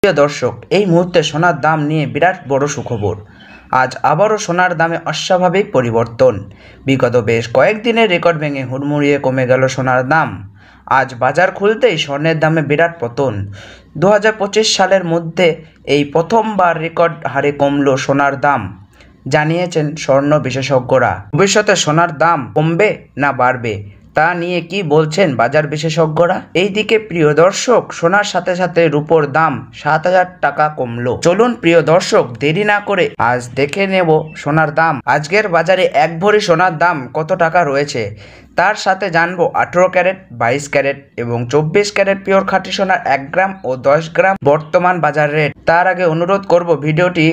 প্রিয় দর্শক, এই মুহূর্তে সোনার দাম নিয়ে বিরাট বড় সুখবর। আজ আবারও সোনার দামে অস্বাভাবিক পরিবর্তন। বিগত বেশ কয়েকদিনের রেকর্ড ভেঙে হুড়মুড়িয়ে কমে গেল সোনার দাম। আজ বাজার খুলতেই স্বর্ণের দামে বিরাট পতন। 2025 সালের মধ্যে এই প্রথমবার রেকর্ড হারে কমল সোনার দাম, জানিয়েছেন স্বর্ণ বিশেষজ্ঞরা। ভবিষ্যতে সোনার দাম কমবে না বাড়বে তা নিয়ে কি বলছেন বাজার বিশেষজ্ঞরা? এইদিকে প্রিয় দর্শক, সোনার সাথে সাথে রূপোর দাম 7,000 টাকা কমলো। চলুন প্রিয় দর্শক, দেরি না করে আজ দেখে নেব সোনার দাম। আজকের বাজারে এক ভরি সোনার দাম কত টাকা রয়েছে, তার সাথে জানবো 18 ক্যারেট, 22 ক্যারেট এবং 24 ক্যারেট পিওর খাঁটি সোনার 1 গ্রাম ও 10 গ্রাম বর্তমান বাজার রেট। তার আগে অনুরোধ করব ভিডিওটি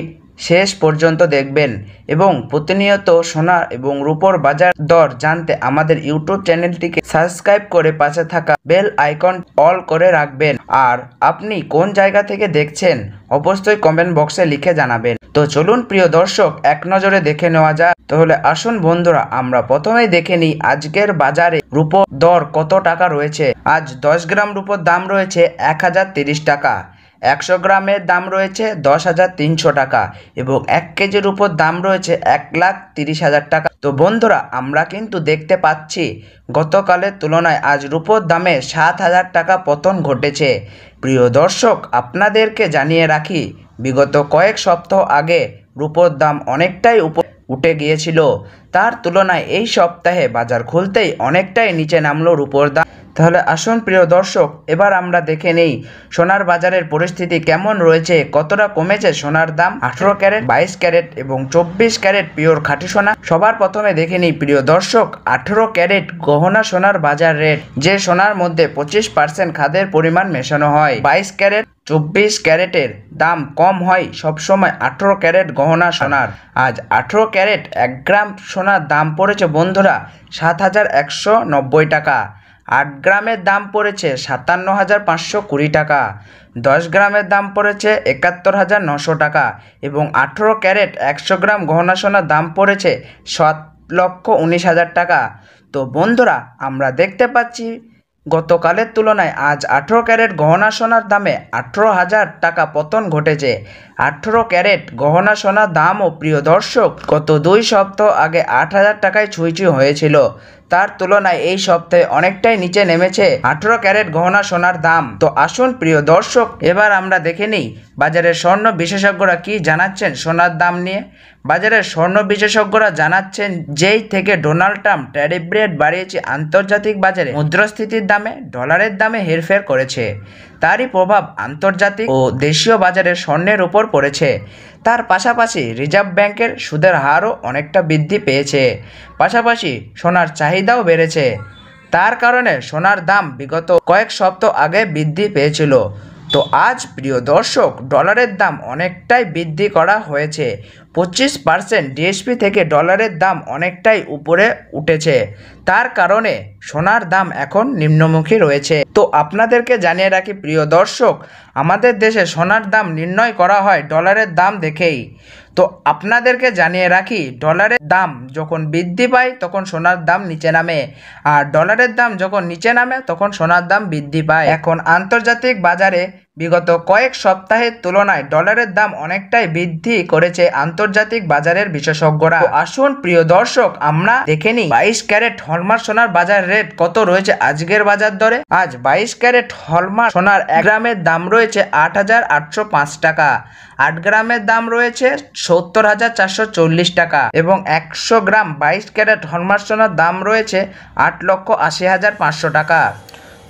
শেষ পর্যন্ত দেখবেন এবং প্রতিনিয়ত সোনা এবং রূপোর বাজার দর জানতে আমাদের ইউটিউব চ্যানেলটিকে সাবস্ক্রাইব করে পাশে থাকা বেল আইকন অল করে রাখবেন। আর আপনি কোন জায়গা থেকে দেখছেন অবশ্যই কমেন্ট বক্সে লিখে জানাবেন। তো চলুন প্রিয় দর্শক, এক নজরে দেখে নেওয়া যাক। তাহলে আসুন বন্ধুরা, আমরা প্রথমেই দেখে নিই আজকের বাজারে রূপোর দর কত টাকা রয়েছে। আজ 10 গ্রাম রূপোর দাম রয়েছে 1030 টাকা, 100 গ্রামের দাম রয়েছে 10,300 টাকা এবং 1 কেজির উপর দাম রয়েছে 1,30,000 টাকা। তো বন্ধুরা, আমরা কিন্তু দেখতে পাচ্ছি গতকালের তুলনায় আজ রূপোর দামে 7,000 টাকা পতন ঘটেছে। প্রিয় দর্শক, আপনাদেরকে জানিয়ে রাখি, বিগত কয়েক সপ্তাহ আগে রূপোর দাম অনেকটাই উঠে গিয়েছিল, তার তুলনায় এই সপ্তাহে বাজার খুলতেই অনেকটাই নিচে নামলো রূপোর দাম। তাহলে আসুন প্রিয় দর্শক, এবার আমরা দেখে নেই সোনার বাজারের পরিস্থিতি কেমন রয়েছে, কতটা কমেছে সোনার দাম। 18 ক্যারেট, 22 ক্যারেট এবং 24 ক্যারেট পিওর খাঁটি সোনা। সবার প্রথমে দেখে নিই প্রিয় দর্শক 18 ক্যারেট গহনা সোনার বাজার রেট, যে সোনার মধ্যে 25% খাদের পরিমাণ মেশানো হয়। 22 ক্যারেট, 24 ক্যারেটের দাম কম হয় সবসময় 18 ক্যারেট গহনা সোনার। আজ 18 ক্যারেট 1 গ্রাম সোনার দাম পড়েছে বন্ধুরা 7,190 টাকা। 8 গ্রামের দাম পড়েছে 57,520 টাকা, 10 গ্রামের দাম পড়েছে 71,900 টাকা এবং 18 ক্যারেট 100 গ্রাম গহনা সোনার দাম পড়েছে 7,19,000 টাকা। তো বন্ধুরা, আমরা দেখতে পাচ্ছি গতকালের তুলনায় আজ 18 ক্যারেট গহনা সোনার দামে 18,000 টাকা পতন ঘটেছে। 18 ক্যারেট গহনা সোনার দামও প্রিয় দর্শক গত 2 সপ্তাহ আগে 8,000 টাকায় ছুঁই হয়েছিল, তার তুলনায় এই সপ্তাহে অনেকটাই নিচে নেমেছে 18 ক্যারেট গহনা সোনার দাম। তো আসুন প্রিয় দর্শক, এবার আমরা দেখে নিই বাজারের স্বর্ণ বিশেষজ্ঞরা কি জানাচ্ছেন সোনার দাম নিয়ে। বাজারের স্বর্ণ বিশেষজ্ঞরা জানাচ্ছেন, যেই থেকে ডোনাল্ড ট্রাম্প ট্যারিফ রেট বাড়িয়েছে আন্তর্জাতিক বাজারে মুদ্রাস্ফীতির দামে, ডলারের দামে হেরফের করেছে, তারই প্রভাব আন্তর্জাতিক ও দেশীয় বাজারে স্বর্ণের উপর পড়েছে। তার পাশাপাশি রিজার্ভ ব্যাংকের সুদের হারও অনেকটা বৃদ্ধি পেয়েছে, পাশাপাশি সোনার চাহিদাও বেড়েছে। তার কারণে সোনার দাম বিগত কয়েক সপ্তাহ আগে বৃদ্ধি পেয়েছিল। তো আজ প্রিয় দর্শক, ডলারের দাম অনেকটাই বৃদ্ধি করা হয়েছে, 25% ডিএসপি থেকে ডলারের দাম অনেকটাই উপরে উঠেছে। তার কারণে সোনার দাম এখন নিম্নমুখী রয়েছে। তো আপনাদেরকে জানিয়ে রাখি প্রিয় দর্শক, আমাদের দেশে সোনার দাম নির্ণয় করা হয় ডলারের দাম দেখেই। তো আপনাদেরকে জানিয়ে রাখি, ডলারের দাম যখন বৃদ্ধি পায় তখন সোনার দাম নিচে নামে, আর ডলারের দাম যখন নিচে নামে তখন সোনার দাম বৃদ্ধি পায়। এখন আন্তর্জাতিক বাজারে বিগত কয়েক সপ্তাহের তুলনায় ডলারের দাম অনেকটাই বৃদ্ধি করেছে আন্তর্জাতিক বাজারের বিশেষজ্ঞরা। আসুন প্রিয় দর্শক, আমরা দেখে নিই 22 ক্যারেট হলমার্ক সোনার বাজার রেট কত রয়েছে আজকের বাজার দরে। আজ 22 ক্যারেট হলমার্ক সোনার 1 গ্রামের দাম রয়েছে 8,805 টাকা, 8 গ্রামের দাম রয়েছে 70,440 টাকা এবং 100 গ্রাম 22 ক্যারেট হলমার্ক সোনার দাম রয়েছে 8,80,500 টাকা।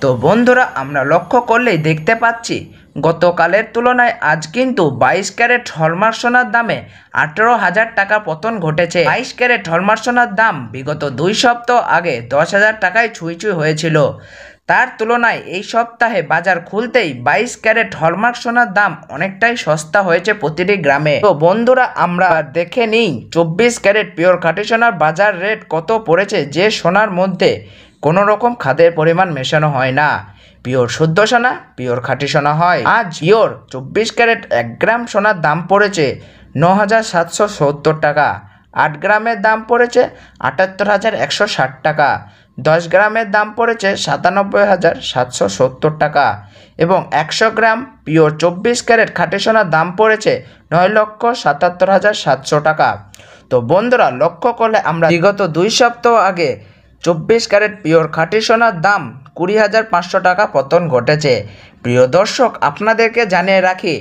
তো বন্ধুরা, আমরা লক্ষ্য করলেই দেখতে পাচ্ছি গতকালের তুলনায় আজ কিন্তু 22 ক্যারেট হলমার্ক সোনার দামে 18,000 টাকা পতন ঘটেছে। 22 ক্যারেট হলমার্ক সোনার দাম বিগত 2 সপ্তাহ আগে 10,000 টাকায় ছুঁই হয়েছিল, তার তুলনায় এই সপ্তাহে বাজার খুলতেই 22 ক্যারেট হলমার্ক সোনার দাম অনেকটাই সস্তা হয়েছে প্রতিটি গ্রামে। তো বন্ধুরা, আমরা দেখে নিই 24 ক্যারেট পিওর খাঁটি সোনার বাজার রেট কত পড়েছে, যে সোনার মধ্যে কোনো রকম খাদের পরিমাণ মেশানো হয় না, পিওর শুদ্ধ সোনা, পিওর খাঁটি সোনা হয়। আজ পিওর 24 ক্যারেট 1 গ্রাম সোনার দাম পড়েছে 9,770 টাকা, 8 গ্রামের দাম পড়েছে ৭৮,১৬০ টাকা, 10 গ্রামের দাম পড়েছে ৯৭,৭৭০ টাকা এবং 100 গ্রাম পিওর 24 ক্যারেট খাঁটি সোনার দাম পড়েছে ৯,৭৭,৭০০ টাকা। তো বন্ধুরা, লক্ষ্য করলে আমরা বিগত 2 সপ্তাহ আগে 24 ক্যারেট পিওর খাঁটি সোনার দাম 20,৫০০ টাকা পতন ঘটেছে। প্রিয় দর্শক, আপনাদেরকে জানিয়ে রাখি,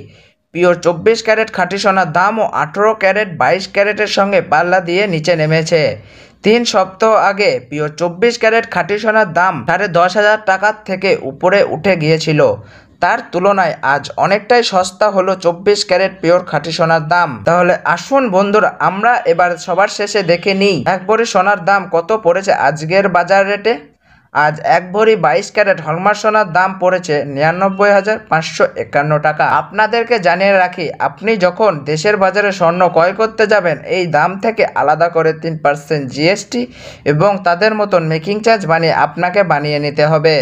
পিওর 24 ক্যারেট খাঁটি সোনার দামও 18 ক্যারেট 22 ক্যারেটের সঙ্গে পাল্লা দিয়ে নিচে নেমেছে। 3 সপ্তাহ আগে পিওর 24 ক্যারেট খাঁটি সোনার দাম 10,500 টাকার থেকে উপরে উঠে গিয়েছিল। তার তুলনায় আজ অনেকটাই সস্তা হলো 24 ক্যারেট পিওর খাঁটি সোনার দাম। তাহলে আসুন বন্ধুরা, আমরা এবার সবার শেষে দেখে নিই 1 ভরি সোনার দাম কত পড়েছে আজকের বাজার রেটে। আজ 1 ভরি 22 ক্যারেট হলমার্ক সোনার দাম পড়েছে 99,551 টাকা। আপনাদেরকে জানিয়ে রাখি, আপনি যখন দেশের বাজারে স্বর্ণ ক্রয় করতে যাবেন, এই দাম থেকে আলাদা করে 3% জিএসটি এবং তাদের মতন মেকিং চার্জ বানিয়ে আপনাকে বানিয়ে নিতে হবে।